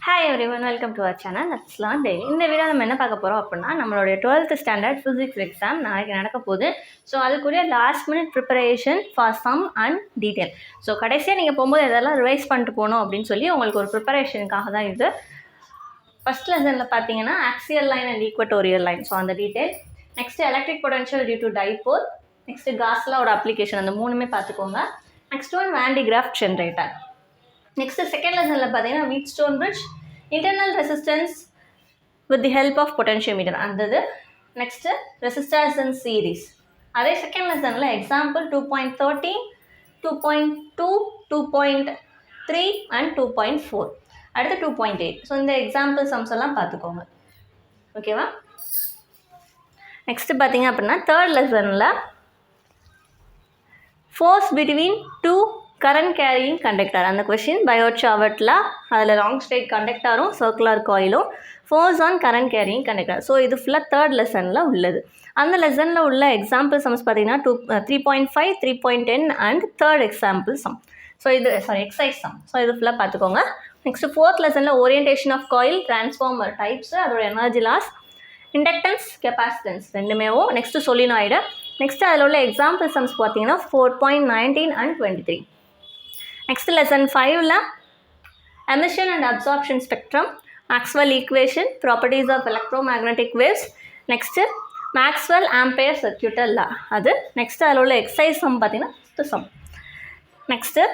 Hi everyone, welcome to our channel. Let's learn daily. இந்த video நம்ம என்ன பார்க்க போகிறோம் அப்படின்னா நம்மளுடைய 12th ஸ்டாண்டர்ட் ஃபிசிக்ஸ் எக்ஸாம் நாளைக்கு நடக்க போகுது. ஸோ அதுக்குரிய last minute preparation for some and detail. So கடைசியாக நீங்கள் போகும்போது இதெல்லாம் ரிவைஸ் பண்ணிட்டு போகணும் அப்படின்னு சொல்லி உங்களுக்கு ஒரு ப்ரிப்பரேஷனுக்காக தான் இது. ஃபஸ்ட் லெசனில் பார்த்தீங்கன்னா axial line and equatorial line, so அந்த detail. Next electric potential due to dipole. Next காஸ்லாவோட அப்ளிகேஷன், அந்த மூணுமே பார்த்துக்கோங்க. Next one van de Graaff generator. Next second லெசனில் பார்த்தீங்கன்னா Wheatstone bridge, internal resistance with the help of potentiometer அந்தது. Next resistors and series. அதே செகண்ட் லெசனில் எக்ஸாம்பிள் 2.13, 2.2, 2.3 அண்ட் 2.4. அடுத்து 2.8. ஸோ இந்த எக்ஸாம்பிள் சம்ஸ் எல்லாம் பார்த்துக்கோங்க. ஓகேவா? நெக்ஸ்ட்டு பார்த்தீங்க அப்படின்னா தேர்ட் லெசனில் force between two current carrying conductor, அந்த கொஷின் பயோட் சாவர்ட்டில் அதில் லாங் ஸ்ட்ரைட் கண்டக்டரும் சர்க்குலர் காயிலும் force on current carrying conductor. So இது ஃபுல்லாக தேர்ட் லெசனில் உள்ளது. அந்த லெசனில் உள்ள எக்ஸாம்பிள் சம்ஸ் பார்த்தீங்கன்னா 3.5, 3.10 and third example sum. So இது எக்ஸசைஸ் சம். ஸோ இது ஃபுல்லாக பார்த்துக்கோங்க. நெக்ஸ்ட்டு ஃபோர்த் லெசனில் orientation of coil, transformer types, அதோட எனர்ஜி லாஸ், இண்டக்டன்ஸ், கெப்பாசிட்டன்ஸ் ரெண்டுமேவும். Next solenoid. நெக்ஸ்ட்டு அதில் உள்ள எக்ஸாம்பிள் சம்ஸ் பார்த்தீங்கன்னா 4.19 அண்ட் 23. நெக்ஸ்ட் லெசன் 5ல் emission and absorption spectrum, Maxwell equation, properties of electromagnetic waves, next Maxwell Ampere circuital law அது. Next அதில் உள்ள exercise sum பார்த்தீங்கன்னா ஃபிஃப்த் சம். நெக்ஸ்ட்டு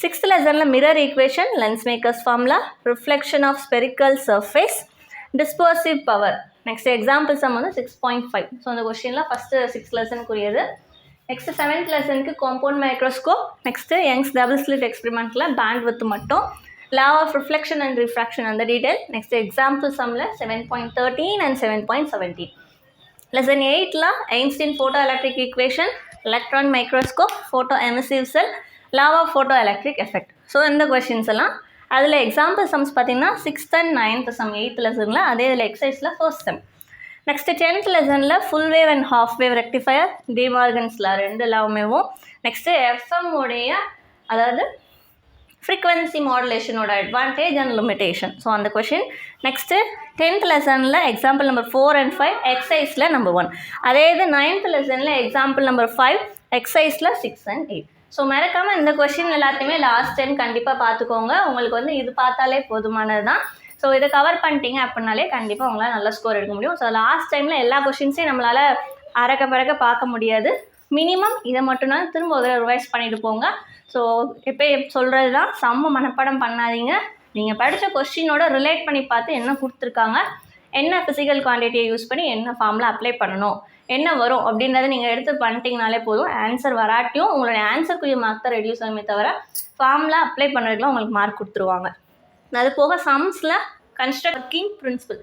சிக்ஸ்த் லெசனில் mirror equation, lens makers formula, reflection of spherical surface, dispersive power. Next example sum வந்து 6.5. So அந்த கொஸ்டின்லாம் first 6th லெசனுக்குரியது. Next 7th லெசனுக்கு compound microscope. Next young's double slit எக்ஸ்பெரிமெண்ட்டில் band width மட்டும், law of reflection and refraction அந்த detail. Next example சம்மில் 7.13 and 7.17. Lesson 8ல் Einstein photo electric equation, electron microscope, photo emissive cell, law of photo electric effect. So இந்த questions எல்லாம் அதில் example sums பார்த்தீங்கன்னா 6th and 9th some 8th லெசனில், அதே இதில் எக்ஸசைஸில் ஃபர்ஸ்ட் செம். நெக்ஸ்ட்டு 10th லெசனில் full wave and half wave rectifier, De Morgan's law ரெண்டு லாவுமேவும். நெக்ஸ்ட்டு எஃப்எம் உடைய அதாவது ஃப்ரீக்வன்சி மாடுலேஷனோட அட்வான்டேஜ் அண்ட் லிமிட்டேஷன். ஸோ அந்த கொஷின். நெக்ஸ்ட்டு 10th லெசனில் எக்ஸாம்பிள் நம்பர் 4 and 5, எக்ஸசைஸில் நம்பர் 1. அதே இது 9th லெசனில் எக்ஸாம்பிள் நம்பர் 5, எக்ஸசைஸில் 6 and 8. ஸோ மறக்காமல் இந்த கொஷின் எல்லாத்தையுமே லாஸ்ட் டைம் கண்டிப்பாக பார்த்துக்கோங்க. உங்களுக்கு வந்து இது பார்த்தாலே போதுமானது தான். ஸோ இதை கவர் பண்ணிட்டீங்க அப்படின்னாலே கண்டிப்பாக உங்களால் நல்ல ஸ்கோர் எடுக்க முடியும். ஸோ லாஸ்ட் டைமில் எல்லா கொஷின்ஸையும் நம்மளால் அறக்க பறக்க பார்க்க முடியாது. மினிமம் இதை மட்டும்தான் திரும்ப ஒரு ரிவைஸ் பண்ணிட்டு போங்க. ஸோ இப்போ சொல்கிறது தான், சம்ம மனப்பாடம் பண்ணாதீங்க. நீங்கள் படித்த கொஸ்டினோட ரிலேட் பண்ணி பார்த்து என்ன கொடுத்துருக்காங்க, என்ன ஃபிசிக்கல் குவான்டிட்டியை யூஸ் பண்ணி என்ன ஃபார்மில் அப்ளை பண்ணணும், என்ன வரும் அப்படின்றத நீங்கள் எடுத்து பண்ணிட்டீங்கனாலே போதும். ஆன்சர் வராட்டியும் உங்களுடைய ஆன்சருக்குரிய மார்க் தான் ரெடியூஸ் ஆகுமே தவிர ஃபார்மில் அப்ளை பண்ணுறதுக்குலாம் உங்களுக்கு மார்க் கொடுத்துருவாங்க. அது போக சம்ஸில் கன்ஸ்ட்ரக்டிங் பிரின்சிபல்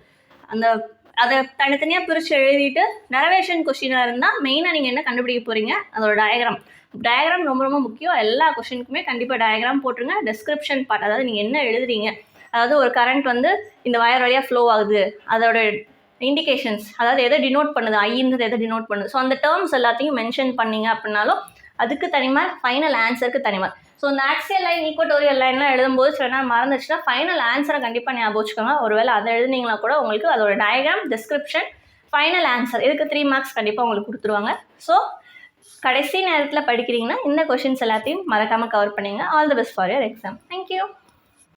அதை தனித்தனியாக பிரித்து எழுதிட்டு டெரிவேஷன் கொஸ்டினாக இருந்தால் மெயினாக நீங்கள் என்ன கண்டுபிடிக்க போகிறீங்க, அதோட டயக்ராம் ரொம்ப ரொம்ப முக்கியம். எல்லா கொஸ்டினுக்குமே கண்டிப்பாக டயக்ராம் போட்டுருங்க. டெஸ்கிரிப்ஷன் பார்ட், அதாவது நீங்கள் என்ன எழுதுறீங்க, அதாவது ஒரு கரண்ட் வந்து இந்த வயர் வழியாக ஃப்ளோ ஆகுது, அதோட இண்டிகேஷன்ஸ், அதாவது எதை டினோட் பண்ணுது, ஐன்றது எதை டினோட் பண்ணுது, ஸோ அந்த டேர்ம்ஸ் எல்லாத்தையும் மென்ஷன் பண்ணிங்க அப்படின்னாலும் அதுக்கு தனிமார், ஃபைனல் ஆன்சருக்கு தனிமார். ஸோ இந்த ஆக்சியல் லைன், ஈக்குவட்டோரியல் லைன்லாம் எழுதும்போது சில நேரம் மறந்துச்சுன்னா ஃபைனல் ஆன்சரை கண்டிப்பாக ஞாபகம் வச்சுக்கோங்க. ஒருவேளை அதை எழுதுனீங்கன்னா கூட உங்களுக்கு அதோட டயக்ராம், டிஸ்கிரிப்ஷன், ஃபைனல் ஆன்சர் இதுக்கு 3 மார்க்ஸ் கண்டிப்பாக உங்களுக்கு கொடுத்துருவாங்க. ஸோ கடைசி நேரத்தில் படிக்கிறீங்கன்னா இந்த கொஷின்ஸ் எல்லாத்தையும் மறக்காமல் கவர் பண்ணிங்க. All the best for your exam. Thank you.